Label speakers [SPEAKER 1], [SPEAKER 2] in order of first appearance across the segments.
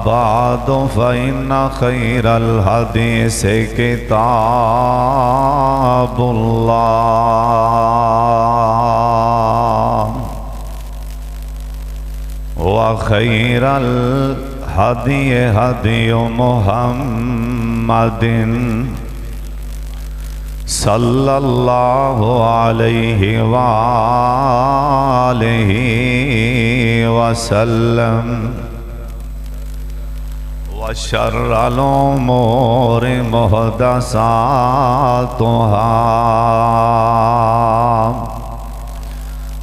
[SPEAKER 1] بعد فإن خير الحديث كتاب الله وخير الهدي هدي محمد صلی اللہ علیہ وآلہ وسلم وشر الامور محدثاتها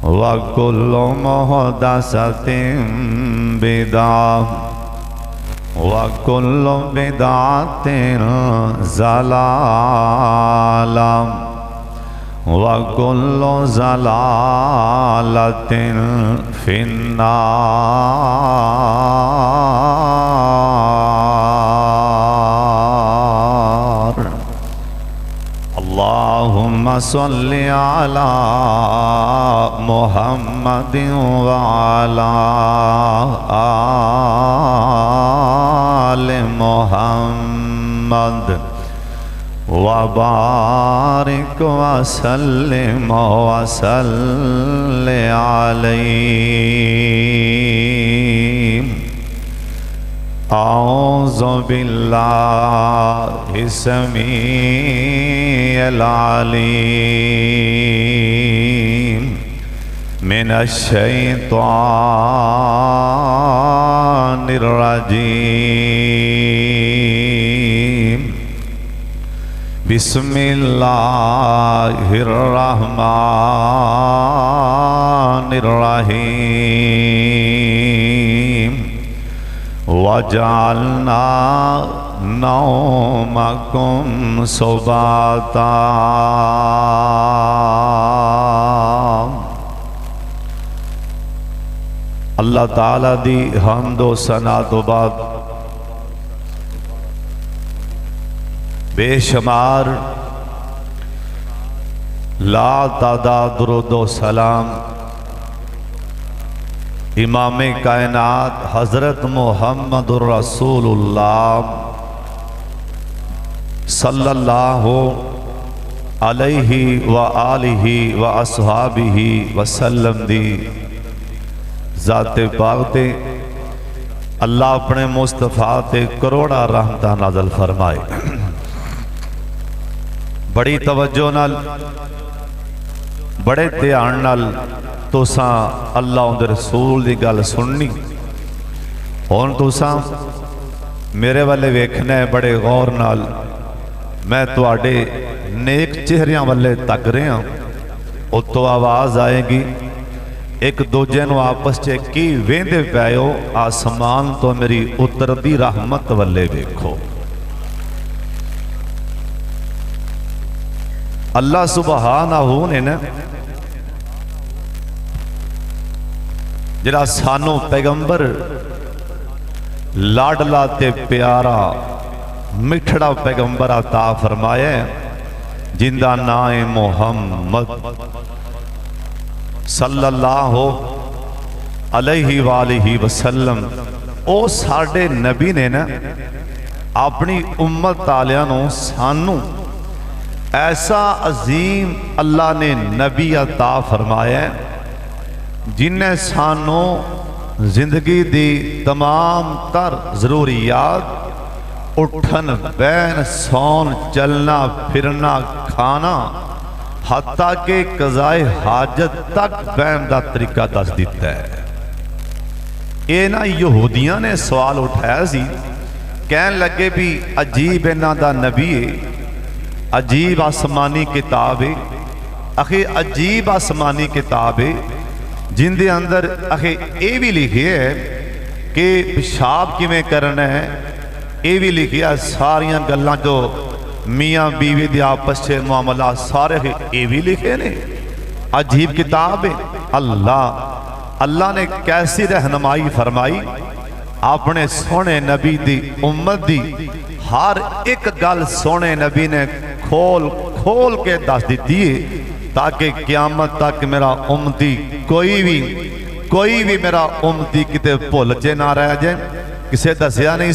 [SPEAKER 1] وكل محدثة بدعة وَكُلُّ بِدْعَةٍ ضَلَالَةٍ وَكُلُّ ضَلَالَةٍ فِي النَّارِ اللهم صل على محمد وعلى آل محمد وبارك وسلم وصل عليه أعوذ بالله السميع العليم من الشيطان الرجيم بسم الله الرحمن الرحيم وجعلنا نومكم سباتا اللہ تعالیٰ دی حمد و ثنا تو بعد بے شمار لا تعداد درود و سلام امام کائنات حضرت محمد الرسول اللہ صلی اللہ علیہ وآلہ واصحابہ وسلم دی ذات پاک تے اللہ اپنے مصطفیٰ تے کروڑا رحمتہ نازل فرمائے بڑی توجہ نال بڑے دھیان نال تساں اللہ اندر رسول دی گل سننی ہن تساں میرے والے ویکھنا ہے بڑے غور نال میں تواڈے نیک چہریاں والے تک رہا اتوں آواز آئے گی ایک دوجے نو آپس چے کی ویندے پیو آسمان تو میری اتردی رحمت والے دیکھو اللہ سبحانہ نے نا جڑا سانو پیغمبر لاڈلا تے پیارا مٹھڑا پیغمبر عطا فرمایا جندہ نام محمد صلی اللہ علیہ وآلہ وسلم او ساڑھے نبی نے نا اپنی امت تالیانوں سانو ایسا عظیم اللہ نے نبی عطا فرمایا جنہیں سانو زندگی دی تمام تر ضروریات اٹھن بین سون چلنا پھرنا کھانا حتیٰ کہ قضائے حاجت تک بین دا طریقہ دس دیتا ہے یہ نا یہودیاں نے سوال اٹھایا سی کہن لگے بھی عجیب اینا دا نبی ہے عجیب آسمانی کتاب ہے اخی عجیب آسمانی کتاب ہے جن دے اندر اخی اے بھی لکھی ہے کہ پیشاب کی میں کرنا ہے اے بھی لکھی ہے ساریاں گلاں جو میاں بیوی دی آپس سے معاملات سارے اے بھی لکھے نے عجیب کتاب ہے اللہ نے کیسی رہنمائی فرمائی اپنے سونے نبی دی امت دی ہر ایک گل سونے نبی نے کھول کے دس دیتی ہے تاکہ قیامت تک میرا امتی کوئی بھی میرا امتی کتے بھول جے نہ رہ جائے ਕਿਸੇ ਦੱਸਿਆ ਨਹੀਂ।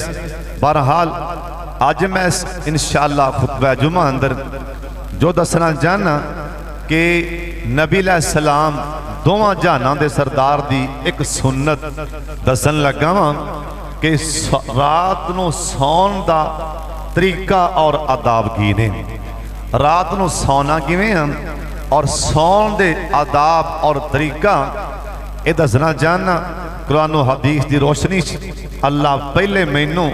[SPEAKER 1] ਬਹਰਹਾਲ ਅੱਜ ਮੈਂ ਇਨਸ਼ਾਅੱਲਾ ਖੁਤਬਾ ਜੁਮਾ ਅੰਦਰ ਜੋ ਦੱਸਣਾ ਚਾਹਨਾ ਕਿ ਨਬੀ अलैहिस्सलाम ਦੋਵਾਂ ਜਹਾਨਾਂ ਦੇ ਸਰਦਾਰ ਦੀ ਇੱਕ ਸੁਨਨਤ ਦੱਸਣ ਲੱਗਾ ਵਾਂ ਕਿ ਰਾਤ ਨੂੰ ਸੌਣ ਦਾ ਤਰੀਕਾ ਔਰ ਆਦਾਬ ਕੀ ਨੇ। ਰਾਤ ਨੂੰ ਸੌਣਾ ਕਿਵੇਂ ਆ ਔਰ ਸੌਣ ਦੇ ਆਦਾਬ ਔਰ ਤਰੀਕਾ ਇਹ ਦੱਸਣਾ ਚਾਹਨਾ। ਕੁਰਾਨ और हदीस की रोशनी अल्लाह पहले मैनू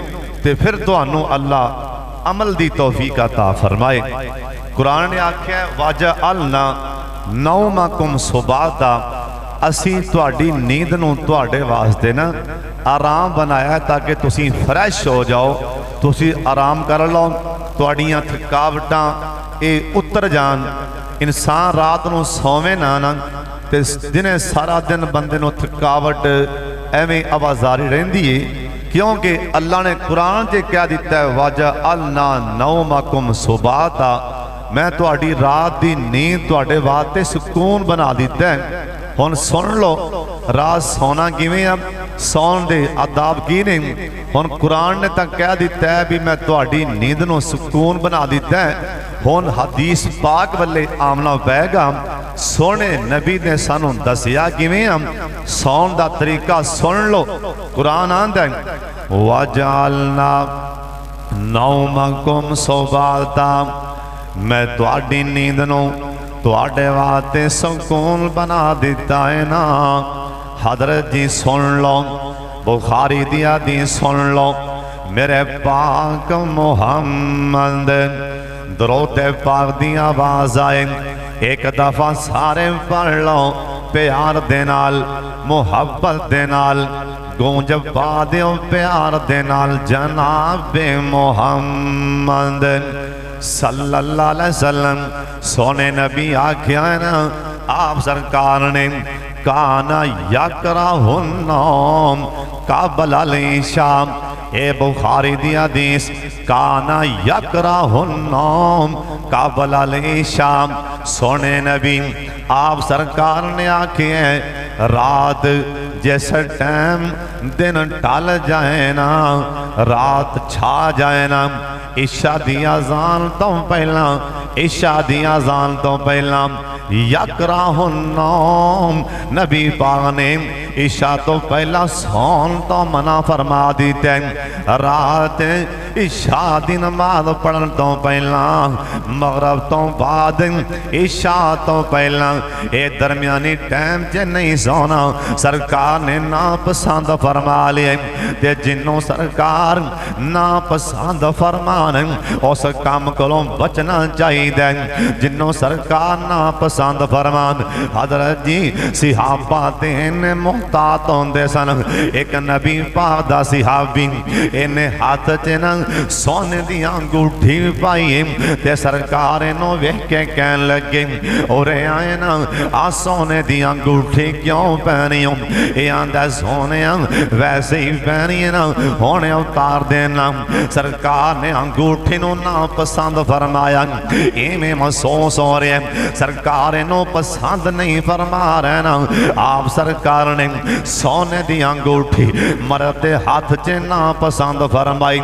[SPEAKER 1] ते फिर तुहानू अल्लाह अमल की तौफीक अता फरमाए। कुरान ने आख्या वाजा अलना नौमकुम सुबाता, असी तुहाडी नींद नू तुहाडे वास्ते ना आराम बनाया ताकि तुसी फ्रैश हो जाओ, तुसी आराम कर लो, तुहाडियां थकावटां ये उतर जान। इंसान रात नू सोवे ना ते दिने सारा दिन बंदे नू थकावट एवें आवाजारी रहिंदी है, क्योंकि अल्लाह ने कुरान च कह दिता है वाजा अलना नौमकुम सुबाता, मैं तुहाडी रात दी नींद तुहाडे वास्ते सुकून बना दिता है। हुण सुन लो रात सोना किवें आ, सौन दे आदाब की ने। हुण कुरान ने तां कह दिता है भी मैं तुहाडी नींद नूं सुकून बना दिता है। हुण हदीस पाक वल्ले आमना पैगा। सोने नबी ने सानू दसिया किवें आ सौन दा तरीका सुन लो। कुरान आंदा है वजालना नौमकुम सुबाता, मैं तुहाडी नींद नूं तुहाडे वास्ते सुकून बना दिता है ना। हजरत जी सुन लो, बुखारी दी हदीस सुन लो। मेरे पाक मुहम्मद दरूद पाक दी आवाज आए, एक दफा सारे पढ़ लो प्यार दे नाल, मुहब्बत दे नाल, गूंज पा दिओ प्यार दे नाल जनाबे मुहम्मद सल्लल्लाहु अलैहि वसल्लम। सोने नबी आख्या है ना आप सरकार ने काना यकराहुन्नौम काबल अल-इशा, ए बुखारी दी हदीस काना यकराहुन्नौम काबल अल-इशा। सोने नबी आप सरकार ने आखे हैं रात जिस टाइम दिन टल जाए ना, रात छा जाए ना, इशा दी अज़ान तो पहला, इशा दी अज़ान तो पहला यकराहुन्नौम, नबी पाक ने इशा तो पहला सौन तो मना फरमा दिते। रात इशा दी नमाज पढ़न तो पहला, मगरब तो बाद, इशा तो पहला, ये दरमियानी टाइम च नहीं सोना सरकार ने ना पसंद फरमा लिया। ते जिन्हों सरकार ना पसंद फरमान उस काम कोलों बचना चाहिए। जिन्हों सरकार ना पसंद फरमान हजरत जी सिहाबा तेन मुहतात होंदे सन। एक नबी पाक दा सिहाबी इन्हें हाथ च ना सोने दी अंगूठी पाई ते सरकार इन्हों वेख के कहन लगे ओरे आए ना आ सोने दी अंगूठी क्यों पहनी हो? ये आंदा सोने वैसे ही पहनी है ना, हुणे उतार देना। सरकार ने अंगूठी नूं ना पसंद फरमाया, इवें महसूस हो रहा है सरकार इनू पसंद नहीं फरमा रहे ना। आप सरकार ने सोने दी अंगूठी मर्द दे हाथ च ना पसंद फरमाई।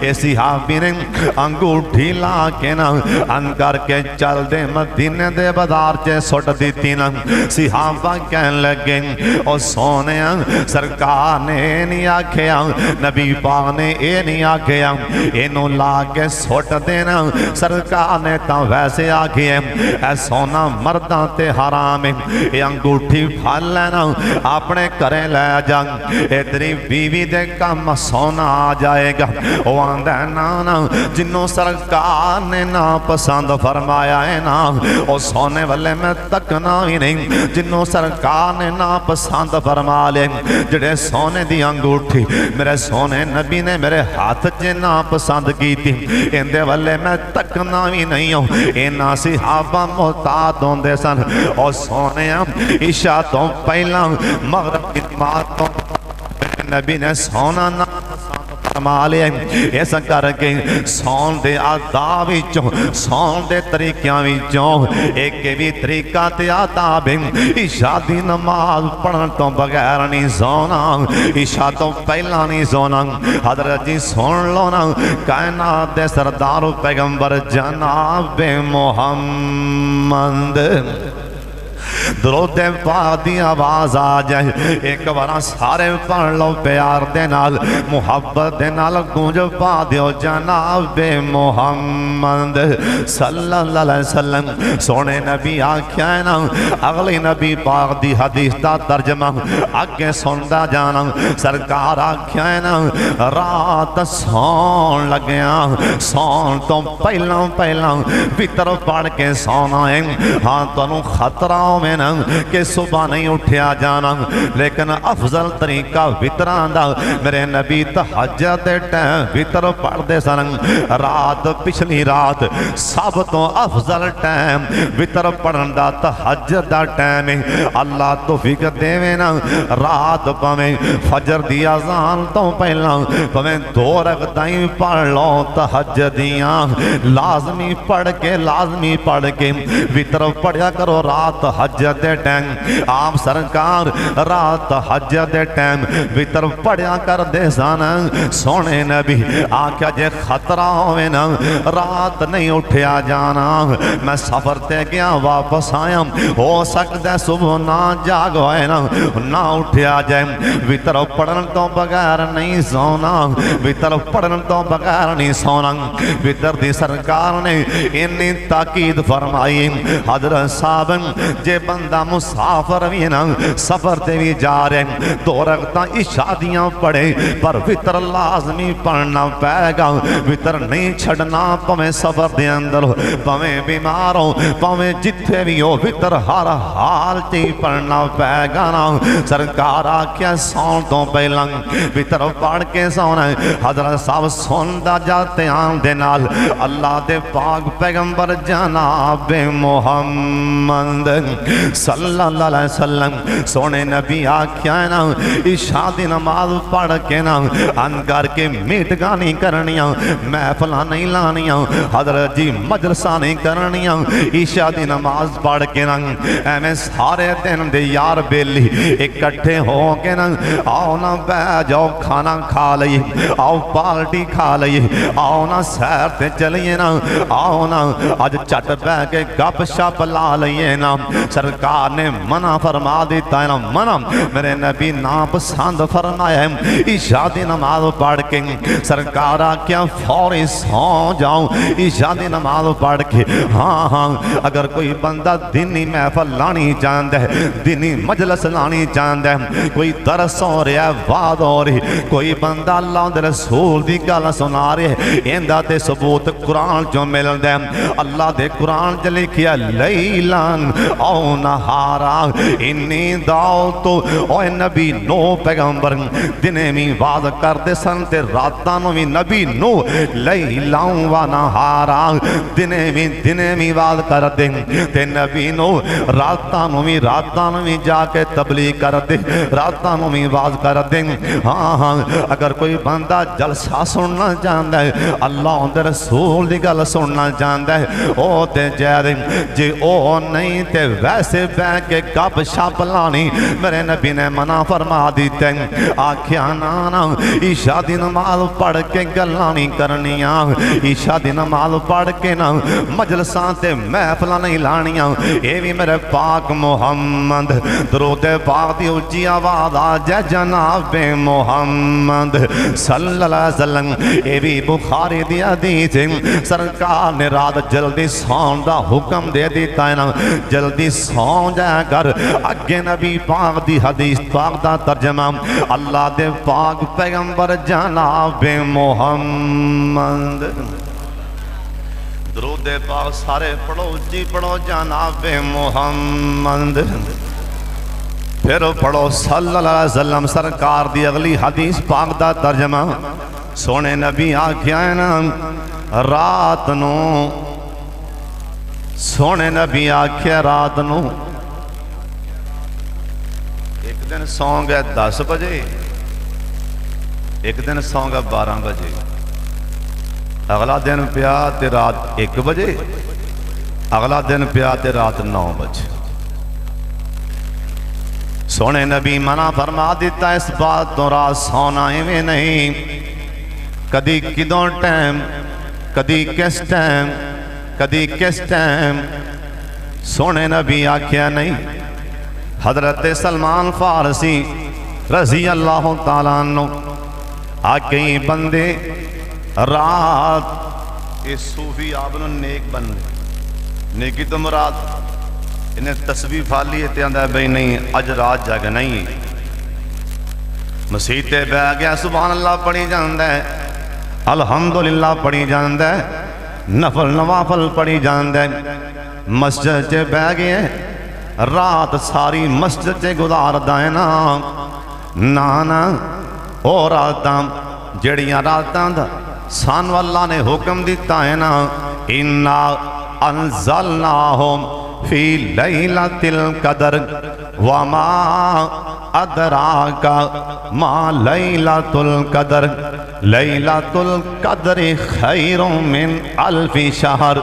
[SPEAKER 1] इसी हाबी ने अंगूठी ला के ना अन करके चल दे मदीने दे बाजार च सुट दी ना। सिहाबा कहन लगे ओ सोने सरकार ने नहीं आख्या, नबी पाक ने ये नहीं आख्या इनू ला के सुट देना। सरकार ने तो वैसे आखे है सोना मर्दां ते हराम है, ये अंगूठी फल लेना अपने घरे लै जा, तेरी बीवी दे कम सोना आ जाएगा। वो आंदा ना ना जिन्हों सरकार ने ना पसंद फरमाया है ना वो सोने वाले मैं तकना ही नहीं। जिन्हों सरकार ने ना पसंद फरमा ले जड़े सोने दी अंगूठी मेरे सोने नबी ने मेरे हाथ च ना पसंद की थी, इहदे वाले मैं तकना भी नहीं हूँ। इन्हां सिहाबा मुहतात होंदे सन और सोने इशा तो पहला मगरब की नमाज तो नबी ने सोना ना फरमा लिया। इस करके सौन दे आदाब विचों सौन दे तरीकियां विचों एक भी तरीका ते आदाब इशा दी नमाज पढ़न तो बगैर नहीं सोना, इशा तो पहला नहीं सोना। हजरत जी सुन लो ना, कायनात दे सरदार पैगंबर जनाब मोहम्मद दरूद पाक दी आवाज आ जाए एक बार सारे पढ़ लो प्यार दे नाल मुहब्बत दे नाल गूंज पा दियो जनाब मोहम्मद सल्लल्लाहु अलैहि वसल्लम। सोने नबी आख्या ना, अगली नबी पाक दी हदीस दा तर्जमा अगे सुनदा जाना। सरकार आख्या ना, रात सौन लग्या सौन तो पहला पहला वितर पढ़ के सोना है। हाँ तुहानू खतरा में ना कि सुबह नहीं उठा जाना, लेकिन अफजल तरीका वितरां दा मेरे नबी तहज्जुद दे टाइम वितर पढ़दे सन। रात पिछली रात सब तो अफजल टाइम वितर पढ़न दा तहज्जुद दा टाइम है। अल्लाह तौफीक देवे ना, रात भावें फजर दी अज़ान तो पहला भावें 2 रकातां पढ़ लो तहज्जुद दियां, लाजमी पढ़ के वितर पढ़िया करो रात हज्जत दे टाइम। आप सरकार रात हज्जत दे टाइम वितर पढ़िया कर दे सन। सोने नबी आख्या जे खतरा होवे ना रात नहीं उठा जाना, मैं सफर ते गया वापस आया, हो सकता सुबह ना जाग होए ना उठा जाए। वितर पढ़न तो बगैर नहीं सोना, वितर पढ़न तो बगैर नहीं सोना। वितर दी सरकार ने इन्नी ताकीद फरमाई। हजरत साहब जे बंदा मुसाफर भी ना सफर ते भी जा रहे 2 रकातां इशा दियां पढ़े पर वितर लाजमी पढ़ना पैगा। वितर नहीं छड़ना, भावें सफर दे अंदर हो, भावें बीमार हो, भावें जिथे भी हो, वितर हर हाल च पढ़ना पैगा ना। सरकार आख्या सौन तो पहला वितर पढ़ के सोना। हजरत साहब सुनदा जा ध्यान दे नाल अल्लाह दे पाक पैगंबर जनाब मोहम्मद सल्लल्लाहु अलैहि वसल्लम। सोने नबी आख्या ना, इशा दी नमाज पढ़ के ना अन करके मीटिंगां नहीं करनियां, महफिलां नहीं लानियां, हजरत जी मजलिसां नहीं करनियां। इशा दी नमाज पढ़ के ना एवें सारे दिन दे यार बेली इकट्ठे हो के ना आओ ना बह जाओ, खाना खा लइए, आओ पार्टी खा लइए, आओ ना सैर ते चलिए ना, आओ ना अज झट बह के गप शप ला लइए ना। सरकार ने मना फरमा दिता है ना, मना मेरे नबी ना पसंद फरमाया है। इशा दी नमाज पढ़ के सरकार आख्या फौरी सौ जाओ। इशा दी नमाज पढ़ के हाँ अगर कोई बंदा दिनी महफल लानी चाहता है, दिनी मजलस लानी चाहता है, कोई दरस हो रहा है, वाद हो रही, कोई बंदा अल्लाह दे रसूल दी गल सुना रहे, इंदा ते सबूत कुरान चो मिलदा है। अल्लाह दे कुरान च लिखिया लैलन औ नहारा इन्नी दाओ तो ओए नबी नो पैगंबर दिने भी वाद करते सन ते रातां नूं भी नबी नो लैलां व नहारा दिने भी वाद करते ते नबी नो रातां नूं भी जाके तबलीग करते, रातां नूं भी वाद करते। हाँ अगर कोई बंदा जलसा सुनना चाहता है, अल्लाह दे रसूल दी गल सुनना चाहता है, ओ ते जैदे जे ओ नहीं ते वैसे बह के गप शप लानी मेरे नबी ने मना फरमा दिते। आख्या ना ईशा दी नमाज पढ़ के गल्लां नहीं करनियां, ईशा दी नमाज पढ़ के ना मजलसां ते महफिलां नहीं लानियां। ये भी मेरे पाक मुहम्मद दरूद पाक दी उच्ची आवाज आ जा जनाब मुहम्मद सल्लल्लाहु अलैहि वसल्लम। ये भी बुखारी दी हदीस है। सरकार ने रात जल्दी सौन दा हुक्म दे दिता है ना, जल्दी सौ जाया कर। अगे नबी पाक दी हदीस पाक दा तर्जमा अल्लाह दे पाक पैगंबर जनाब मुहम्मद दरूद पाक सारे पढ़ो जी पढ़ो जनाब मुहम्मद, फिर पढ़ो सल्लल्लाहु अलैहि वसल्लम। सरकार दी अगली हदीस पाक दा तर्जमा सोने नबी आख्या है ना रात नू, सोने नबी आख्या रात नू एक दिन सौ गए 10 बजे, एक दिन सौंगा 12 बजे, अगला दिन पिया तो रात 1 बजे, अगला दिन पिया तो रात 9 बजे। सोने नबी मना फरमा दिता इस बात तो रात सोना इवें नहीं, कदी किदों टाइम, कदी किस टाइम, कदी किस टाइम। सोने नबी आख्या नहीं। हजरत सलमान फारसी रजी अल्लाह तआला अन्हु आके बंदे रात, ये सूफी आपनो नेक बंदे, नेकी तो मुराद इन्हें तस्वीर फाली है, आंदा बई नहीं अज रात जगना ही। मसीह ते बह गया, सुभान अल्लाह पढ़ी जांदा है, अल्हम्दुलिल्लाह पढ़ी जांदा है, नफल नवाफल पढ़ी जांदा है। मस्जिद च बह गए, रात सारी मस्जिद च गुजारदा है ना ना ओ रातां जड़ियां रातां दा सानू अल्लाह ने हुक्म दिता है ना, इन्ना अंज़लनाहुम फी लैलतिल कदर वमा अदराका मा लैलतुल कदर लैलतुल कदर खैरुम मिन अल्फि शहर।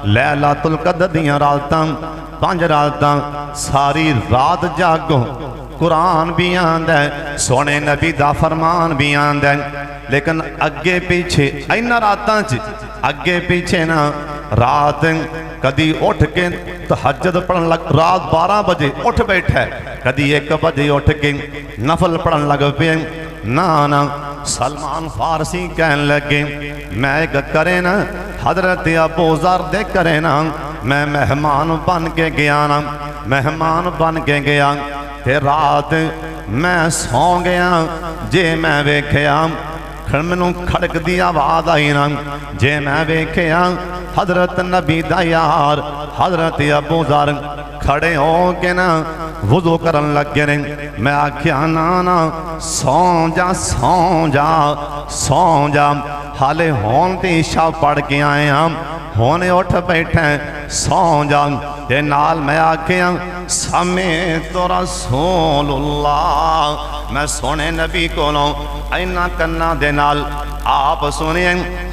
[SPEAKER 1] लैलतुल कदर दियां रातां 5 रातां, सारी रात जागो। कुरान भी आंदा है, सोने नबी दा फरमान भी आंदा है, लेकिन अगे पीछे इन्हां रातां च अगे पीछे ना रात कदी उठ के तहज्जुद पढ़न लग, रात 12 बजे उठ बैठा, कदी 1 बजे उठ के नफल पढ़न लग पे ना ना। सलमान फारसी कहन लगे मैं एक करे ना हजरत अबू ज़र दे करे ना, मैं मेहमान बन के गया ना, मेहमान बन के गया ते रात मैं सौ गया। जे मैं वेख्या मैनू खड़क दी आवाज आई ना, जे मैं वेख्या हजरत नबी दा यार हजरत अबू ज़र खड़े हो के ना वुज़ू करन लगे ने। मैं आख्या ना ना सौ जा सौ जा सौ जा, हाले होन ते इशा पढ़ के आए हम, होने उठ बैठे सौ जा। ते नाल मैं आख्या सामे तो रसूलुल्लाह, मैं सोने नबी कोलों इन्ना कन्ना दे नाल आप सुने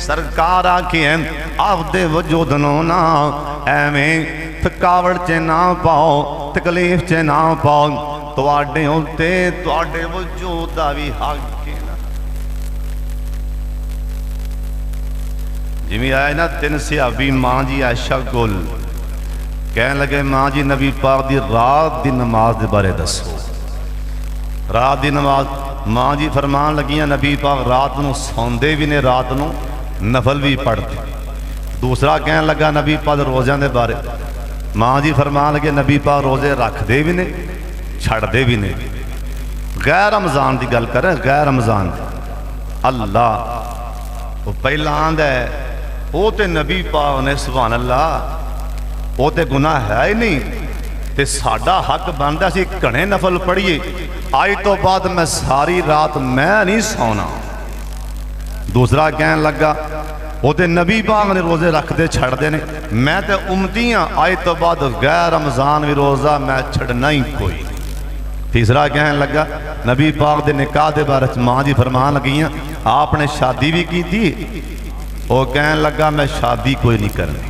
[SPEAKER 1] सरकार आखिए आप दे वजूद नो ना एवें थकावट च ना पाओ, तकलीफ च ना पाओ, तुहाडे उत्ते तुहाडे वजूद दा भी हक है ना। जिवें आए ना 3 सहाबी मां जी आयशा कोल कहन लगे मां जी नबी पाक दी रात दी नमाज दे बारे दसो। रात दी नमाज मां जी फरमान लगियां नबी पाक रात नूं सौंदे भी ने, रात नूं नफल भी पढ़ते। दूसरा कहन लगा नबी पाक रोज़ियां दे बारे, मां जी फरमान लगे नबी पाक रोज़े रखते भी ने छड़ते भी ने। गैर रमज़ान की गल करें, गैर रमज़ान अल्लाह वो पहला आंदा है वो तो नबी पाक ने सुभान अल्लाह वो तो गुनाह है ही नहीं, तो साडा हक बनता सी घने नफल पढ़िए। आज तो बाद मैं सारी रात मैं नहीं सौना। दूसरा कहन लगा वो तो नबी पाक ने रोज़े रखते छड़ते ने, मैं तो उम्मती हाँ, आज तो बाद गैर रमज़ान भी रोज़ा मैं छड़ना ही कोई। तीसरा कहन लगा नबी पाक दे निकाह दे बारे मां जी फरमान लगियां आपने शादी भी की थी। वो कहन लगा मैं शादी कोई नहीं करनी,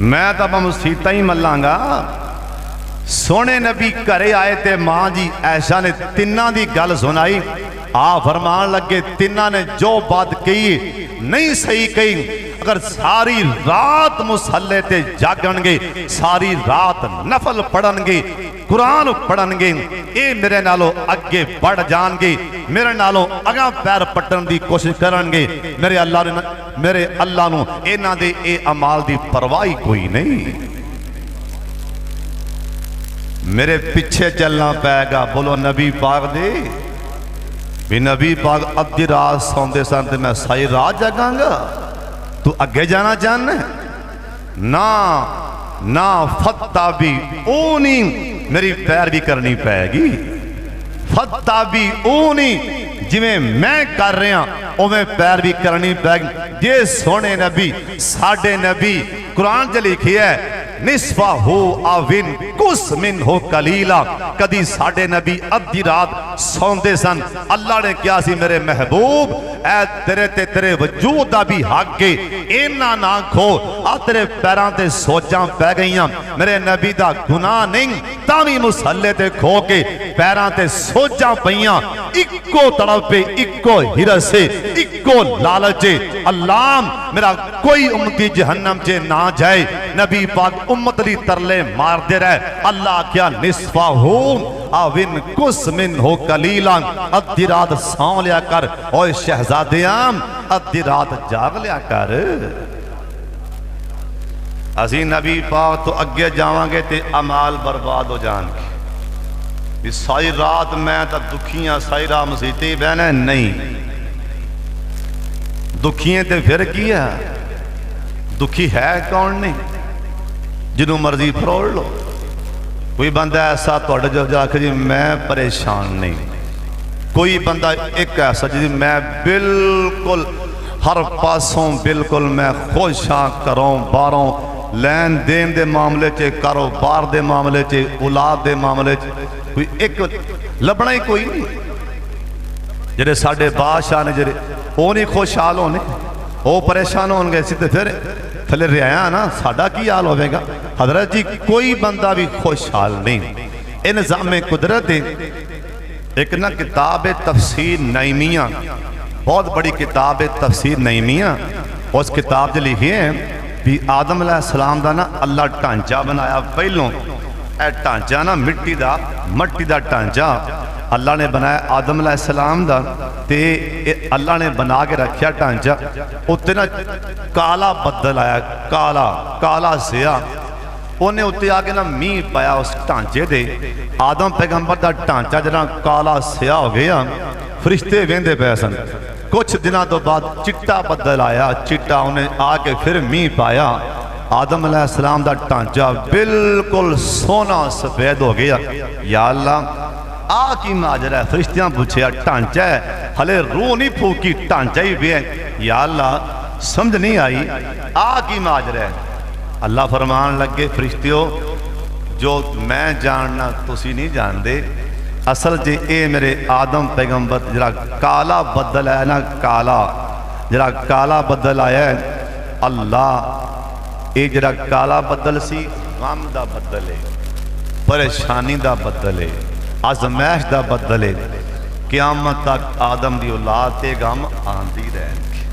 [SPEAKER 1] मैं तो मसीता ही मल्लांगा। सोने नबी घरे आए ते मां जी ऐशा ने तिन्ना दी गल सुनाई। आ फरमान लगे तिन्ना ने जो बात कही नहीं सही कही, अगर सारी रात मुसल्ले ते जागणगे, सारी रात नफल पढ़नगे, कुरान पढ़नगे, ये मेरे नालों अगे बढ़ जाएंगे, मेरे नालों अगा पैर पट्टन की कोशिश करनगे। मेरे अल्लाह नूं इन्हां दे ए अमाल दी परवाही कोई नहीं। मेरे पीछे चलना पैगा। बोलो नबी पाक दे भी नबी पाक अद्धी रात सौंदे सन ते मैं सारी रात जागांगा। तू अगे जाना चाहना ना ना फत्ता भी ओ नहीं, मेरी पैर भी करनी पैगी। फत्ता भी ओ नहीं, जिवें मैं कर रहा उवें पैर भी करनी पैगी। जे सोने नबी साडे नबी कुरान च लिखी है निस्फहु अविन कुस मिनहु कलीला। कदी साडे नबी अद्धी रात सौंदे सन, अल्लाह ने कहा सी मेरे महबूब ऐ तेरे ते तेरे वजूद दा भी हक है, इन्ना ना खो आ तेरे पैरां ते सोजां पै गईयां, मेरे नबी दा गुनाह नहीं तावी मुसल्ले ते खो के पैरां ते सोजां पईयां, इक्को तड़पे इक्को हिरस इक्को लालच, अल्लाह मेरा कोई उम्मती जहन्नम च ना जाए। नबी पाक उम्मत ली तरले मारदे रहे। अल्लाह क्या निस्फहु अविन कुस मिनहु कलीला, अद्धी रात सौ लिया कर, ओए शहजादियां अद्धी रात जाग लिया कर। असी नबी पाक तो अगे जावांगे ते अमाल बर्बाद हो जाएंगे। भी सारी रात मैं तो दुखियां सारी रात मसीते बहना नहीं, दुखियां ते फिर की है, दुखी है कौन नहीं, जिन्हों मर्जी फरोड़ लो। कोई बंदा ऐसा थोड़े जो आखे जी मैं परेशान नहीं, कोई बंदा एक ऐसा जी मैं बिल्कुल हर पासों बिल्कुल मैं खुश हाँ, घरों बाहरों लैन देन दे मामले च, कारोबार दे मामले च, औलाद दे मामले च कोई एक लभना ही कोई नहीं। जेडे साडे बादशाह ने जेडे वो नहीं खुशहाल होने, वो परेशान होंगे, तो फिर थले रियाया ना साडा की हाल होगा। हजरत जी कोई बंदा भी खुशहाल नहीं। इन निज़ाम कुदरत एक ना किताब है तफसीर नईमिया, बहुत बड़ी किताब है तफसीर नईमिया। उस किताब च लिखे हैं भी आदम अलैहिस्सलाम दा ना अल्लाह ढांचा बनाया पहलों, ए ढांचा ना मिट्टी दा ढांचा अल्लाह ने बनाया आदम अलैहिस्सलाम दा, ते अल्लाह ने बना के रखा ढांचा, उत्ते ना काला बदल आया, काला काला सिया, उन्हें उत्ते आके ना मीह पाया उस ढांचे दे, आदम पैगंबर दा ढांचा जरा काला सिया हो गया। फरिश्ते वेंदे पे सन, कुछ दिनों तो बाद चिट्टा बदल आया, चिट्टा उन्हें आके फिर मीह पाया, आदम अलैहिस्सलाम दा ढांचा बिल्कुल सोना सफेद हो गया। या अल्लाह आ की माजरा है? फरिश्तियां पूछे ढांचा है, हले रूह नहीं फूकी, ढांचा ही भी है। या अल्लाह समझ नहीं आई आ की माजरा है? अल्लाह फरमान लगे फरिश्तियों जो मैं जानना तुसी नहीं जानते, असल जे ए मेरे आदम पैगंबर जरा काला बदल है ना, काला जरा काला बदल आया है, अल्लाह ये जरा काला बदल सी गम दा बदल है, परेशानी दा बदल है, आजमैश दा बदल है। क़यामत तक आदम दी औलाद ते गम आंदी रहेगी,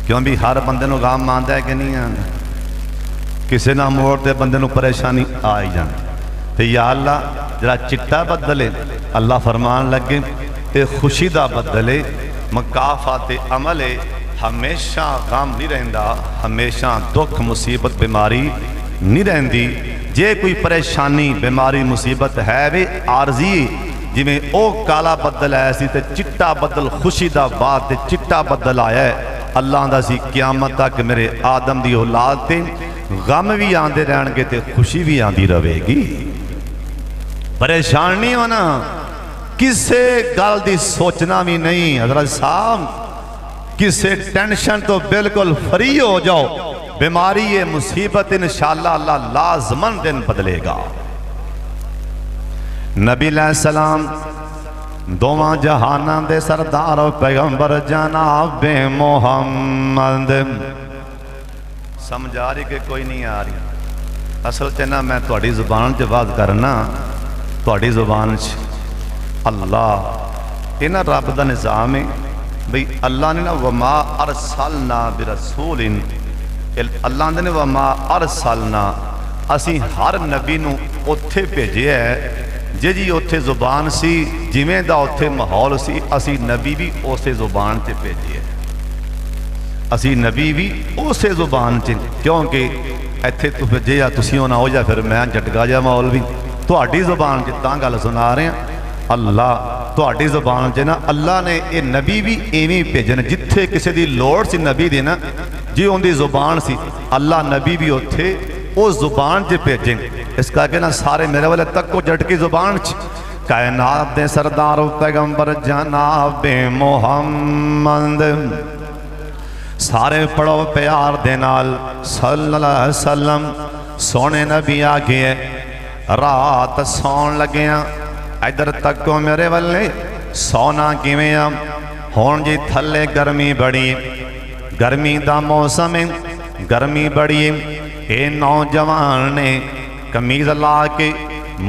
[SPEAKER 1] क्यों भी हर बंदे नूं गम आंदा है कि नहीं आंदा? किसी ना मोड़ ते बंदे नूं परेशानी आ ही जाती। तो या अल्लाह जरा चिट्टा बदल है, अल्लाह फरमान लगे ते खुशी दा बदल है, मकाफात अमल है, हमेशा गम नहीं रहिंदा, हमेशा दुख मुसीबत बीमारी नहीं रहिंदी। जे कोई परेशानी बीमारी मुसीबत है वे आरजी, जिमें ओ काला बदल आया सी ते चिट्टा बदल खुशी दा बाद ते चिट्टा बदल आया है। अल्लाह दा सी क़यामत तक मेरे आदम दी औलाद ते गम भी आंदे रहणगे ते खुशी भी आंदी रहेगी। परेशान नहीं होना, किसे गल दी सोचना भी नहीं। हज़रत साहब किसे टेंशन तो बिल्कुल फ्री हो जाओ, बीमारी है मुसीबत इंशाअल्लाह अल्लाह लाजमन दिन बदलेगा। नबी अलैहिस्सलाम दोवां जहानां दे सरदार पैगंबर जनाब मोहम्मद, समझ आ रही कि कोई नहीं आ रही? असल च ना मैं थोड़ी जुबान च बात करना, थोड़ी जुबान च अल्लाह ये ना रब दा निज़ाम है बई। अल्लाह ने ना वमा अरसलना बिरसूलिन, अल्लाह ने वमा अरसलना, असी हर नबी नूं उत्थे भेजिया है जे जी उत्थे जुबान सी जिवें दा उत्थे माहौल सी, असी नबी भी उसे जुबान च भेजिए, असी नबी भी उसे जुबान च, क्योंकि इत्थे तो जे या तुसीं होना हो जा फिर मैं झटका जा माहौल भी तुहाडी जुबान च तां गल सुना रहे हैं। अल्लाह तुहाडी जुबान च ना अल्लाह ने ये नबी भी इवें भेजन, जिथे किसी की लोड़ सी नबी दी ना जी उनकी जुबान सी, अल्लाह नबी भी उत्थे उस जुबान च भेजे। इस करके ना सारे मेरे वाले तक को झटकी जुबान च कायनात दे सरदार पैगंबर जनाब मोहम्मद, सारे पढ़ो प्यार दे नाल सल्लल्लाहु अलैहि वसल्लम। सोने नबी आखिए रात सौन लग्या इधर तको मेरे वल्ले सौना किवें आ हुण जी थले गर्मी बड़ी गर्मी दा मौसम है गर्मी बड़ी ये नौजवान ने कमीज ला के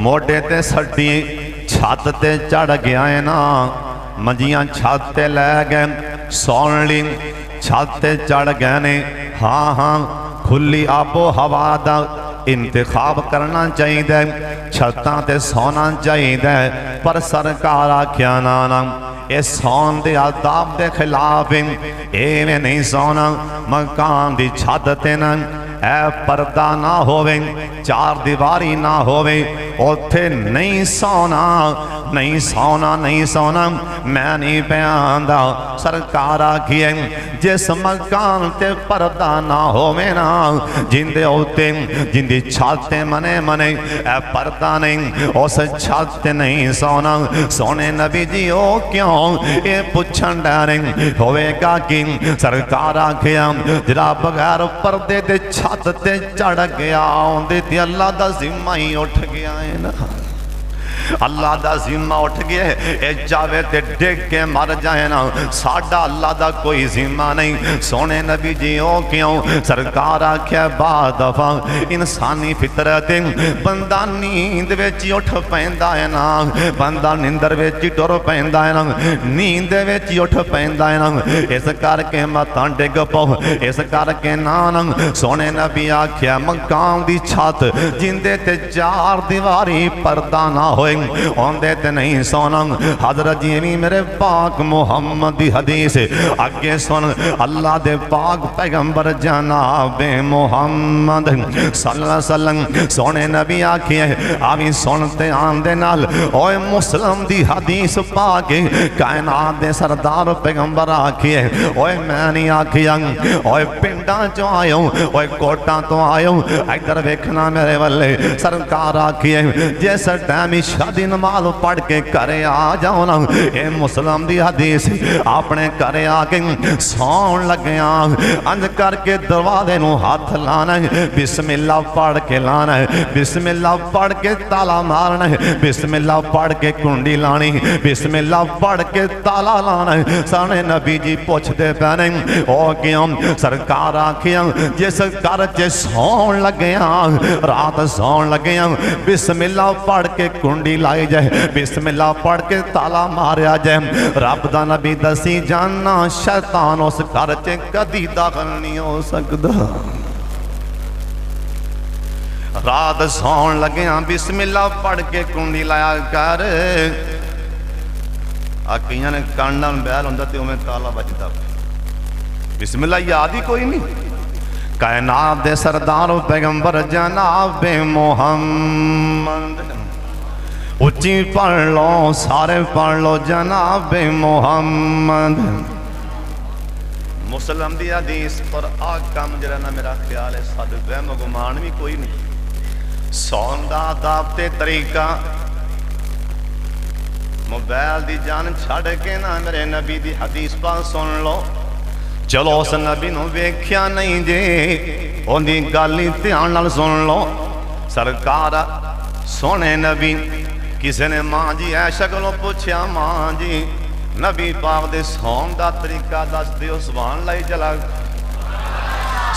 [SPEAKER 1] मोढे ते सट्टी छत ते चढ़ गया है ना मंजियां छत ते लै गए सौन ली छत ते चढ़ गए ने हाँ हाँ खुली आबो हवा दा इंतखाब करना चाहिए छत्तां ते सौना चाहिए पर सरकार आख्या ना ये सौन दे आदाब दे खिलाफ एवें नहीं सौना मकान दी छत ते ना ए पर्दा ना होवे चार दीवारी ना होवे उथे नहीं सौना नहीं सौना नहीं सौना मैं नहीं पयांदा सरकार आखिए जिस मकान ते पर्दा ना होवे ना जिंदे उत्ते जिंदी छत ते मने मने ए पर्दा नहीं उस छत ते नहीं सौना सोने नबी जी ओ क्यों ये पुछन डरे होवेगा कि सरकार आखिया जरा बगैर पर्दे ते छत ते चढ़ गया उन्दे ते अल्लाह दा जिम्मा ही उठ गया है ना अल्लाह दा जिम्मा उठ गया ये जावे ते डिग के मर जाए ना साडा अल्लाह दा कोई जिम्मा नहीं सोने नबी जी ओ क्यों सरकार आख्या बाद दफा इंसानी फितरत बंदा नींद विच उठ पैंदा है ना बंदा निंदर विच टुर पैंदा है ना नींद विच उठ पैंदा है ना इस करके मतां डिग पो इस करके ना सोने नबी आख्या मकान दी छत जिंदे ते चार दीवारी पर्दा ना होए औंदे ते नहीं सोना हजरत जी भी मेरे पाक मुहम्मद दी हदीस अगे सुन अल्लाह दे पाक पैगंबर जनाबे मुहम्मद सल्लल्लाहु अलैहि वसल्लम सोने नबी आखिए आवी सुनते आंदे नाल ओए मुस्लिम दी हदीस पाक कायनात दे सरदार पैगंबर आखिए ओए मैं नहीं आखिया ओए पिंडां चों आयो ओए कोटां तो आयो इधर देखना मेरे वल्ले सरकार आखिए जिस टाइम शादी नमाज पढ़ के घरे आ जाओ ना ये मुस्लिम दी हदीस अपने घरे आके सौन लग्या अंज करके दरवाजे नूं हाथ लाना बिस्मिल्लाह पढ़ के लाना बिस्मिल्लाह पढ़ के ताला मारना बिस्मिल्लाह पढ़ के कुंडी लानी बिस्मिल्लाह पढ़ के ताला लाना साने नबी जी पूछते पैने ओ क्यों सरकार आखिया जिस घर च सौन लग्या रात सौन लग्या बिस्मिल्लाह पढ़ के कुंडी लाई जाए बिस्मिल्लाह पढ़ के ताला मारिया जाए रब दा नबी दसी जाना शैतान उस घर च कदी दाखिल नहीं हो सकता रात सौन लगे बिस्मिल्लाह पढ़ के कुंडी लाया कर कई ने कांडा बैल होंदा ते उवें ताला बजदा बिस्मिल्लाह याद ही कोई नहीं कायनात दे सरदार पैगंबर जनाब मुहम्मद उच्ची पढ़ लो सारे पढ़ लो जनाब मुहम्मद मुस्लिम दी हदीस पर आ काम जरा ना मेरा ख्याल है साडे वहम गुमान भी कोई नहीं सौन दा आदाब ते तरीका मोबाइल दी जान छड़ के ना मेरे नबी दी हदीस पर सुन लो चलो उस नबी नूं वेख्या नहीं जे उहदी गल ही ध्यान नाल सुन लो सरकार सोने नबी किसी ने मां जी ऐशा कोलों पूछया मां जी नबी पाक दे सौन दा तरीका दस दिओ सुभान अल्लाह जला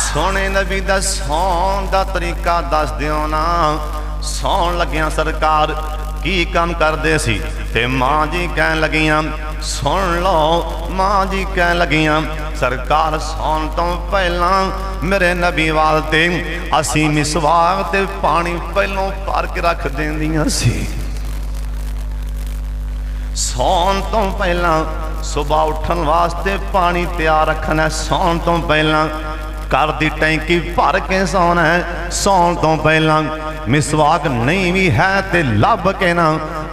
[SPEAKER 1] सोने नबी दा सौन दा तरीका दस दिओ ना सौन लग्या सरकार की काम करदे सी ते मां जी कहन लगियां सुन लो मां जी कहन लगियां सरकार सौन तो पहला मेरे नबी वाल ते असी मिसवाक ते पानी पहलों भर के रख देंदियां सी सौन तो पहला सुबह उठन वास्ते पानी तैयार रखना सौन तो पहला घर की टैंकी भर के सौना है सौन तो पहला मिसवाक नहीं भी है तो लभ के ना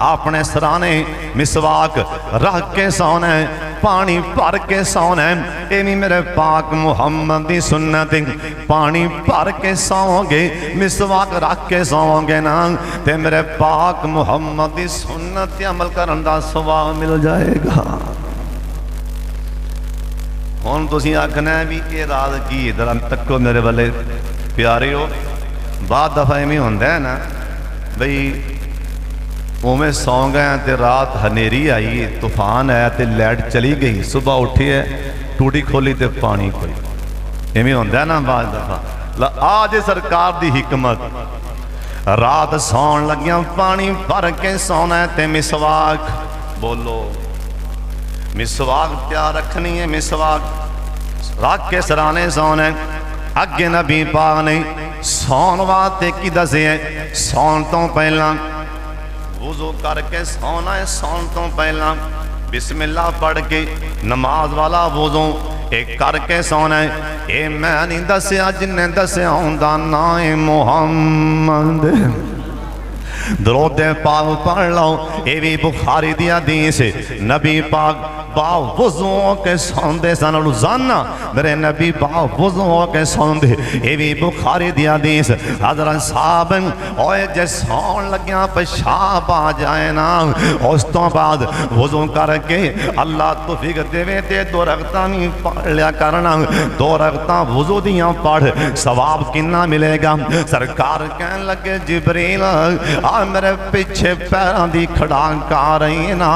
[SPEAKER 1] अपने सराने मिसवाक रख के सौना है पानी भर के सौना है ये भी मेरे पाक मुहम्मद की सुन्नत पानी भर के सौगे मिसवाक रख के सौगे ना ते मेरे पाक मुहम्मद की सुन्नत अमल करने का सवाब मिल जाएगा। हुण तुसीं आखना भी ये राज की इधर तको मेरे वाले प्यारे हो بعد دفعہ ایویں ہوتا ہے نا بھئی اویں سو گئے تو رات ہنیری آئی طوفان آیا تو لائٹ چلی گئی صبح اٹھی ہے ٹوٹی کھولی تو پانی کوئی ایویں ہوتا ہے نا بعض دفعہ آج سرکار دی حکمت رات سون لگیاں پانی بھر کے سونا ہے تے مسواک بولو مسواک کیا رکھنی ہے مسواک رکھ کے سرانے سونا ہے اگے نبی پاک نے سون واسطے کی دسے ہے سون تو پہلا وضو کر کے سونا ہے سون تو پہلا بسم اللہ پڑھ کے نماز والا وضو ایک کر کے سونا ہے اے میں نہیں دسیا جن دسیا ہوندا نام محمد درود پاک پڑھ لو اے بھی بخاری دی حدیث نبی پاک با وضو کے سوندے سن روزانہ میرے نبی با وضو کے سوندے اے بھی بخاری دی حدیث حضرت صاحب اوے جے سون لگیاں پیشاب آ جائے نا اس تو بعد وضو کر کے اللہ توفیق دے تے دو رکعتاں بھی پڑھ لیا کرنا دو رکعتاں وضو دیاں پڑھ ثواب کتنا ملے گا سرکار کہنے لگے جبریل میرے پیچھے پیران دی کھڑانک آ رہی نا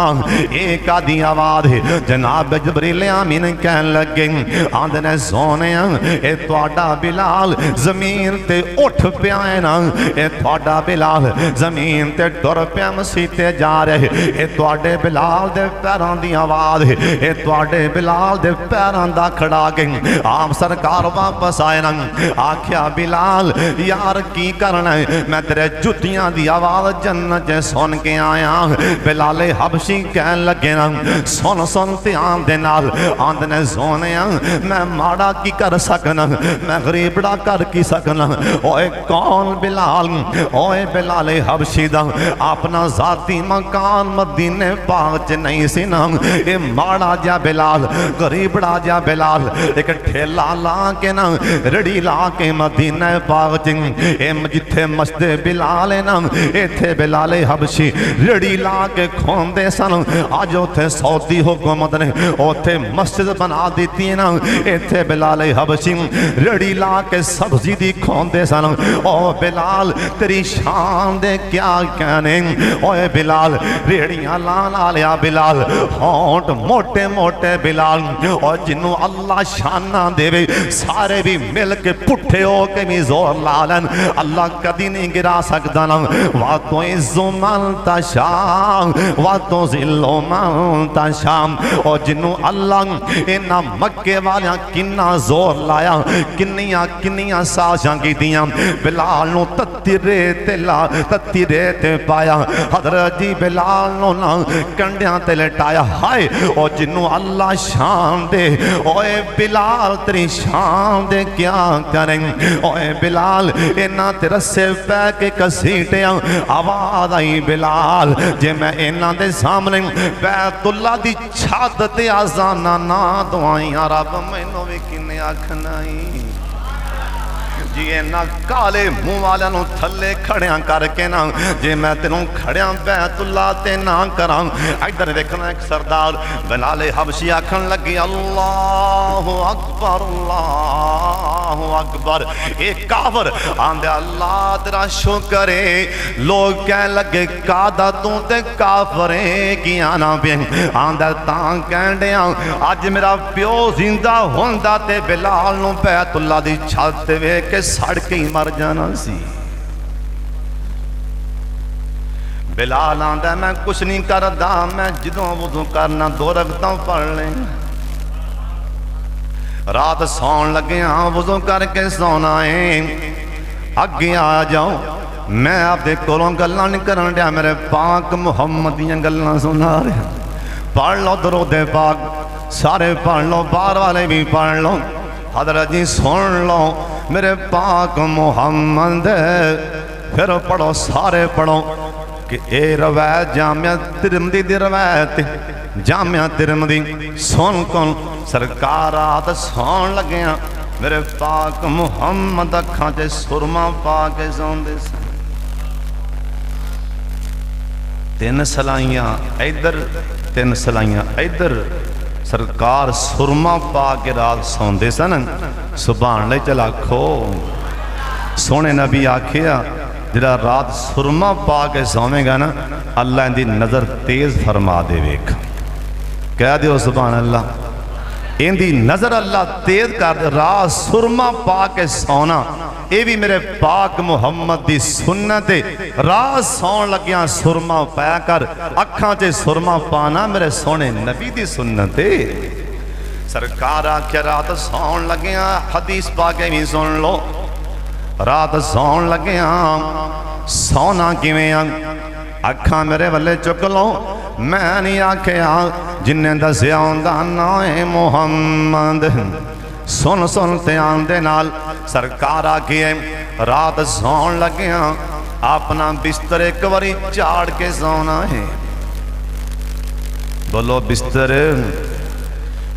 [SPEAKER 1] ایک آدھی آواز ہے جناب جبریل امین کہن لگے آندھنے سونے اے تواڈا بلال زمین تے اٹھ پیا ہے نا اے تواڈا بلال زمین تے ٹر پیا مسیح تے جا رہے اے تواڈے بلال دے پیران دی آواز ہے اے تواڈے بلال دے پیران دا کھڑا کے آپ سرکار واپس آئے نا آکھیا بلال یار کی کرنا ہے میں تیرے جتیاں دی آواز جنت سن کے آیا بلال حبشی کہن لگے نا سن سن تے آندے نال آندنے سونے میں ماڑا کی کر سکنا میں غریبڑا کر کی سکنا اوے کون بلال اوے بلال حبشی دا اپنا ذاتی مکان مدینے پاک چ نہیں سی نا اے ماڑا جا بلال غریبڑا جا بلال ایک ٹھیلا لا کے نا رڑی لا کے مدینے پاک چ اے جتھے مسجد بلال ہے نا ایتھے بلال حبشی رڑی لا کے کھوندے سن آج اوتھے سعودی حکومت نے اوتھے مسجد بنا دیتی ہے نا ایتھے بلال حبشی رڑی لا کے سبزی دی کھوندے سن او بلال تیری شان دے کیا کہنے اوے بلال ریڑیاں لا لیا بلال ہونٹ موٹے موٹے بلال اور جنوں اللہ شانہ دے وے سارے بھی مل کے پٹھے ہو کے بھی زور لالن اللہ کدی نہیں گرا سکتا نا وَاتُو عِزُّ مَن تَشَاءُ وَاتُو ذِلُّ مَن تَشَاءُ اور جنوں اللہ انہا مکے والیاں کنہ زور لایا کنیاں سازاں کی دیاں بلال نو تتی ریتے پایا حضرت جی بلال نو نا کنڈیاں تے لٹایا ہائے اور جنوں اللہ شان دے اوے بلال تیری شان دے کیا کریں اوے بلال انہا تے رسے پہ کے کسیٹے آواز آئی بلال جے میں انہاں دے سامنے بیت اللہ دی چھت تے آزانہ نہ دعائیں رب میں نو بھی کنے آکھنائی جی اینا کالے منہ والا نو تھلے کھڑیاں کر کے نا جی میں تینوں کھڑیاں بیت اللہ تے نہ کراں ادھر دیکھنا ایک سردار بلال حبشی آکھن لگی اللہ اکبر اللہ اکبر ایک کافر آندے اللہ تیرا شکرے لوگ کہہ لگے کادا تو تے کافریں کی آنا بھی آندے تاں کہندے آج میرا پیو زندہ ہوندہ تے بلال نو بیت اللہ دی چھت وے کے سڑ کے ہی مر جانا سی بلال آندہ میں کچھ نہیں کردہ میں جدوں وضو کرنا دو رکعتاں پڑھ لیں رات سون لگے وضو کر کے سونا ہے اگے آ جاؤ میں آپ دے کولوں گلاں نہیں کرن دیا میرے پاک محمد دیاں گلاں سنا رہے پڑھ لو درود پاک سارے پڑھ لو باہر والے بھی پڑھ لو حضرت جی سن لو میرے پاک محمد پھر پڑھو سارے پڑھو کہ اے روایت جامعہ ترمذی دی روایت جامعہ ترمذی سن کن سرکار آت سون لگیاں میرے پاک محمد اکھاں تے سرما پا کے سوندے سن تین سلائیاں ادھر تین سلائیاں ادھر سرکار سرما پا کے رات سوندے سن سبحان اللہ چلا کھو सोने नबी आखिया जिहड़ा रात सुरमा पा के सोवेगा ना अल्लाह इहदी नज़र तेज़ फरमा देवेगा। कह दिओ सुभान अल्लाह। इहदी नज़र अल्लाह तेज़ कर दे। रात सुरमा पा के सोना ये भी मेरे पाक मुहम्मद की सुन्नत है। रात सौन लग्या सुरमा पाया कर, अखां च सुरमा पाना मेरे सोने नबी की सुन्नत है। सरकार आख्या रात सौन लग्या, हदीस पाके भी सुन लो। रात सौन लग्या सौना किवें अखां मेरे वाले चुक लो। मैं नहीं आख्या जिन्हें दसिया उनदा नाम है मुहम्मद। सुन सुन ध्यान दे नाल सरकार आखिए रात सौन लग्या अपना बिस्तर एक बारी झाड़ के सोना है। बोलो बिस्तर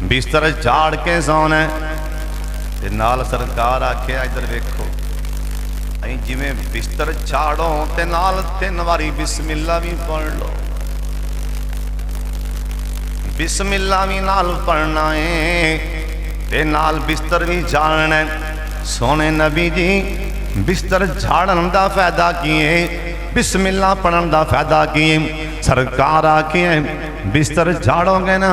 [SPEAKER 1] बिस्तर झाड़ के सोना है। नाल सरकार आखे इधर वेखो जिमें बिस्तर झाड़ो ते नाल 3 वारी बिस्मिल्ला भी पढ़ लो। बिस्मिल्ला भी नाल पढ़ना है ते नाल बिस्तर भी झाड़ना है। सोने नबी जी बिस्तर झाड़न का फायदा की है, बिस्मिल्ला पढ़न का फायदा की है। सरकार आखिए बिस्तर झाड़ोगे ना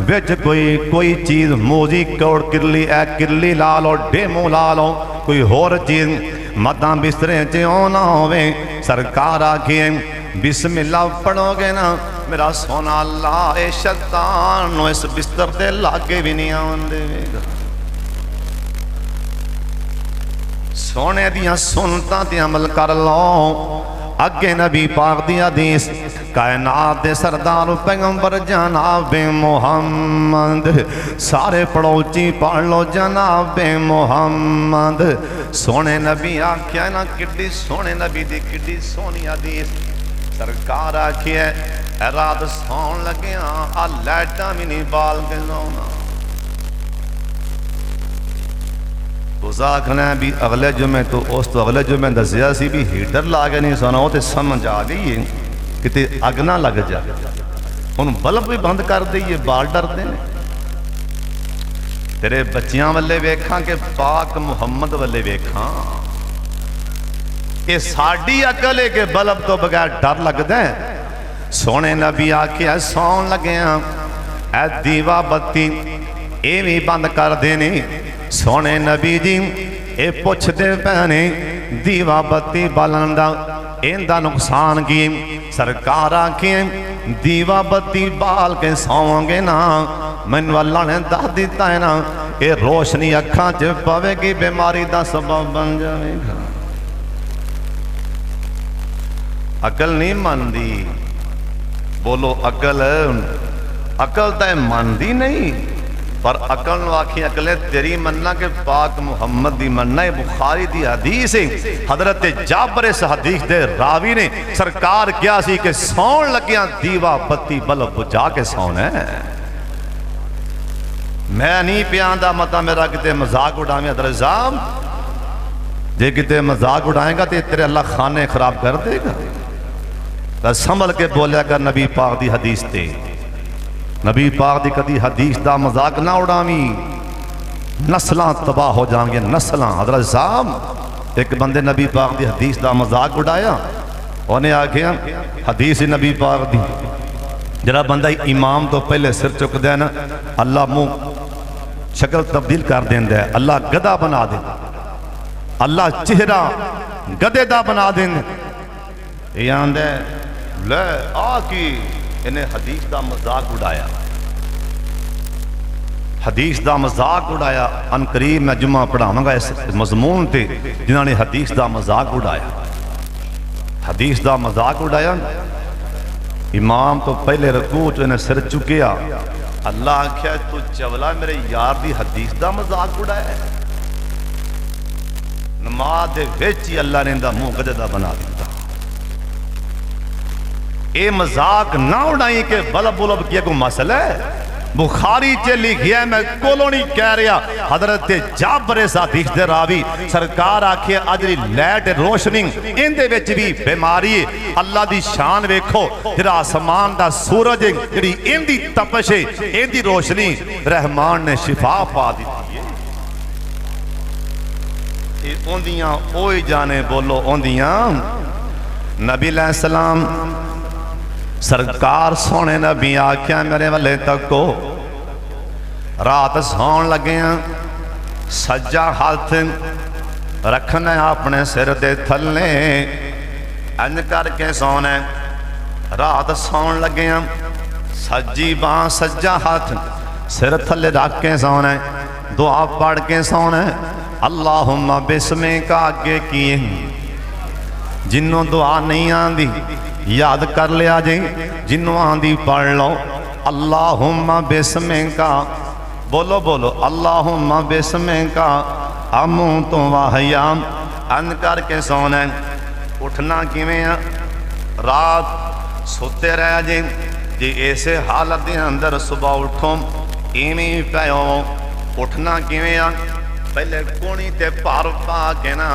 [SPEAKER 1] विच कोई चीज़ मोजी कौड़ किरली ए किरली ला लो, डेमो ला लो, कोई होर चीज़ मतां बिस्तरे च ना होवे। सरकार आखिए बिस्मिल्ला पढ़ोगे ना मेरा सोना अल्लाह ए शैतान नु इस बिस्तर दे लागे भी नहीं आवन देवेगा। सोने दियां सुनतां ते अमल कर लो। अगे नबी पाक दी हदीस कायनात दे सरदार पैगंबर जनाब मुहम्मद। सारे पड़ोची पढ़ लो जनाब मुहम्मद। सोने नबी आख्या ना किड्डी सोने नबी दी किड्डी सोहनी हदीस। सरकार आखिए रात सौन लगे आ लाइटा भी नहीं बाल के सोना। तुसा आखना भी अगले जुमे तो उस तो अगले जुमे दसिया सी भी हीटर ला के नहीं सोना। वो तो समझ आ गई है किते अग ना लग जाए। हुण बल्ब भी बंद कर दईए बाल डरते हैं। तेरे बच्चियां वाले वेखा कि पाक मुहम्मद वाले वेखा। ये साड़ी अकल है कि बल्ब तो बगैर डर लगता है। सोने नबी आखिया सौन लगे ऐ दीवा बत्ती ये भी बंद कर देने। सोने नबी जी ये पुछते पैने दीवा बत्ती बालन दा इनका नुकसान की। सरकार आखिए दीवा बत्ती बाल के सौंगे ना मैनू अल्लाह ने दस दिता है ना ये रोशनी अखां च पवेगी बीमारी का सबब बन जाएगा। अकल नहीं मनती। बोलो अकल अकल तो मनती नहीं पर अकल आखी अकले तेरी मनना के पाक मुहम्मद दी मनना। है बुखारी दी हदीस है। हजरत जाबर इस हदीस दे रावी ने सरकार क्या सी कि सौन लग्या दीवा बत्ती बल्ब बुझा के सौना है। मैं नहीं पियांदा मता मेरा किते मजाक उड़ावे हजरत साहब। जे किते मजाक उड़ाएगा तो तेरे अल्लाह खाने खराब कर देगा। तो संभल के बोलिया कर नबी पाक दी हदीस ते। नबी पाक दी कदी हदीस दा मजाक ना उड़ावी नस्लां तबाह हो जाएंगे नस्लां। हजरत साहब एक बंदे नबी पाक दी हदीस दा मजाक उड़ाया। उन्हें आखिया हदीस नबी पाक दी जरा बंदा इमाम तो पहले सिर चुकदा है ना अल्लाह मुंह शक्ल तब्दील कर देंदा है। अल्लाह गधा बना दे, अल्लाह चेहरा गधे दा बना देंदा। ये आंदा ले आ की इन्हें हदीस का मजाक उड़ाया। हदीस का मजाक उड़ाया। अनकरीब मैं जुम्मा पढ़ावांगा इस मजमून ते जिन्होंने हदीस का मजाक उड़ाया। हदीस का मजाक उड़ाया। इमाम तो पहले रकू च इन्हें सिर चुकिया। अल्लाह आख्या तू चवला मेरे यार दी हदीस का मजाक उड़ाया। नमाज दे विच ही अल्लाह ने इहदा मुंह गधे दा बना दिता। ये मजाक ना उड़ाई के बल्ब बुलब किया कोई मसला है। बुखारी च लिखिया मैं कोलों नहीं कह रहा। हजरत जाबर इस हदीस दे रावी सरकार आखे अजरी लाइट रोशनी इहदे विच भी बीमारी है। अल्लाह दी शान वेखो जिहड़ा आसमान दा सूरज जिहड़ी इहदी तपश है इहदी रोशनी रहमान ने शिफा पा दी है। اندیاں اوہی جانے بولو اندیاں نبی علیہ السلام سرکار سونے نبی آکھیا میرے والے تکو رات سون لگے ہیں سجا ہاتھ رکھنا اپنے سر دے تھلے انج کر کے سونا رات سون لگے ہیں سجی باں سجا ہاتھ سر تھلے رکھ کے سونا دعا پڑھ کے سونا اللہم بسمے کا آگے کیے جنوں دعا نہیں آندی یاد کر لیا جی جنوں آندی پڑھ لو اللہم بسمے کا بولو بولو اللہم بسمے کا اموت واحیام ان کر کے سونا اٹھنا کیویں رات سوتے رہ جی ایسے حالت دے اندر صبح اٹھو ایویں پیو اٹھنا کیویں پہلے کونی تے پار پا کے نا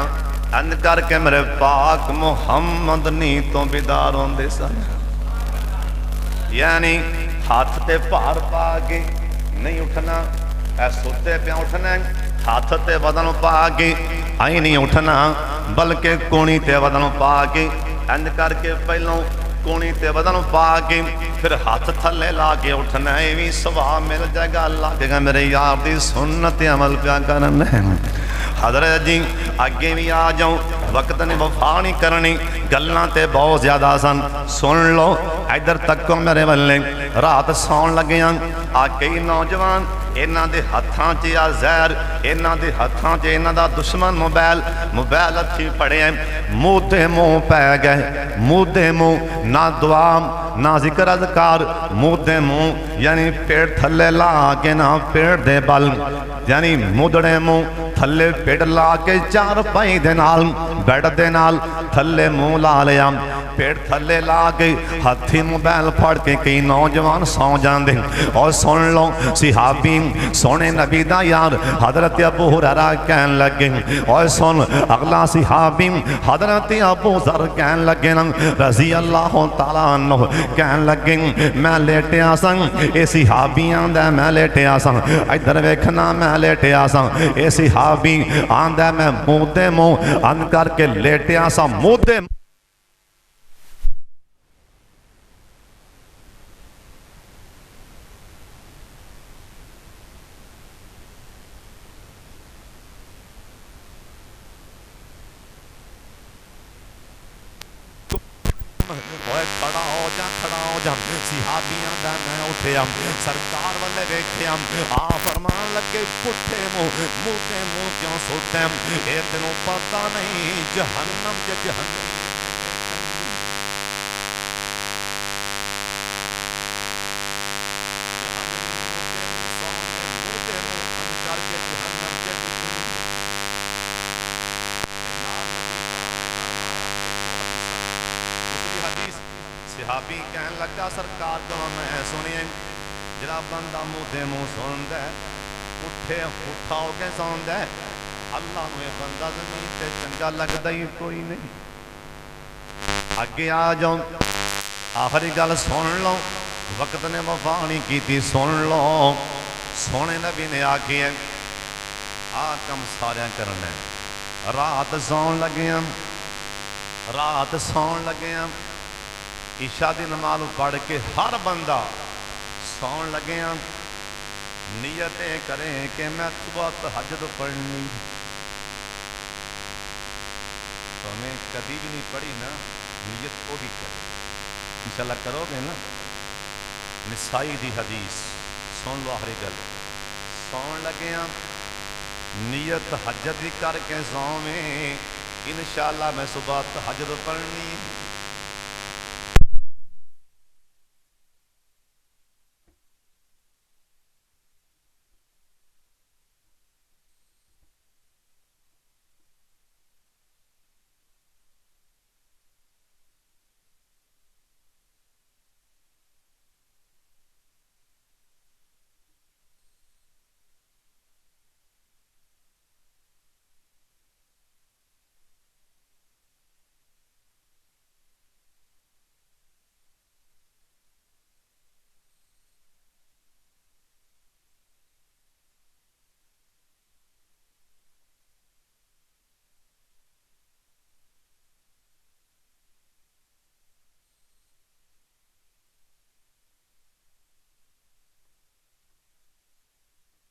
[SPEAKER 1] ان کر کے میرے پاک محمد نی تو بیدار ہوندے سن یعنی ہاتھ تے پار پا کے نہیں اٹھنا اے سوتے پہ اٹھنا ہاتھ تے بدن پا کے آئی نہیں اٹھنا بلکہ کونی تے بدن پا کے ان کر کے پہلوں کونی تے بدن پا کے پھر ہاتھ تھلے لا کے اٹھنا ایویں سوا مل جائے گا اللہ کے گا میرے یار دی سنت عمل پیا کرنا حضرت جی آگے بھی آ جاؤں وقت نے وفا نہیں کرنی گلنا تے بہت زیادہ سن لو ادھر تک کو میرے والے رات سون لگے ہیں آگے ہی نوجوان اینا دے ہتھاں چیا زہر اینا دے ہتھاں چیا اینا دا دشمن موبائل اچھی پڑے ہیں منہ دے منہ پہ گئے منہ دے منہ نہ دعا نہ ذکر اذکار منہ دے منہ یعنی پیڑ تھلے لا کے نہ پیڑ دے بل یعنی مدڑے منہ تھلے پیڑ لا کے چار پائی دے نال بیڑ دے نال تھلے منہ لا لیا پیڑ تھلے لا کے ہاتھی موبائل پھڑ کے کئی نوجوان سو جان دے اور سن لو صحابی سونے نبی دا یار حضرت ابو ہریرہ کہن لگے اور سن اگلا صحابی حضرت ابو ذر کہن لگے رضی اللہ تعالیٰ عنہ کہن لگے میں لیٹے آسان اے صحابیاں دے میں لیٹے آسان ادھر ویکھنا میں لیٹے آسان اے صحابی آن دے میں مودے مو ان کر کے لیٹے آسان مودے صحابیاں دا میں اٹھے سرکار والے ویکھے آ فرمان لگے پٹھے موتے منہ کیوں سوتے اے تینوں پتہ نہیں جہنم کے جہنم صحابی کہن لگا سرکار تو میں سنیے جڑا بندہ منہ دے منہ سوندا ہے اٹھے اٹھا ہو کے سوندا ہے اللہ نو یہ بندہ زمین تے چنگا لگدا ہی کوئی نہیں اگے آ جاؤ آخری گل سن لو وقت نے وفا نہیں کیتی سن لو سونے نبی نے آکھی ہے آ کم سارے کرنا ہے رات سون لگے ہیں رات سون لگے ہیں عشاء دی نماز پڑھ کے ہر بندہ سون لگے ہیں نیتیں کریں کہ میں صبح تہجد پڑھنی تو میں کبھی بھی نہیں پڑھی نا نیت کو بھی کریں انشاءاللہ کرو گے نا نسائی دی حدیث سن لو آخری گل سون لگے ہیں نیت تہجد بھی کر کے سو میں انشاءاللہ میں صبح تہجد پڑھنی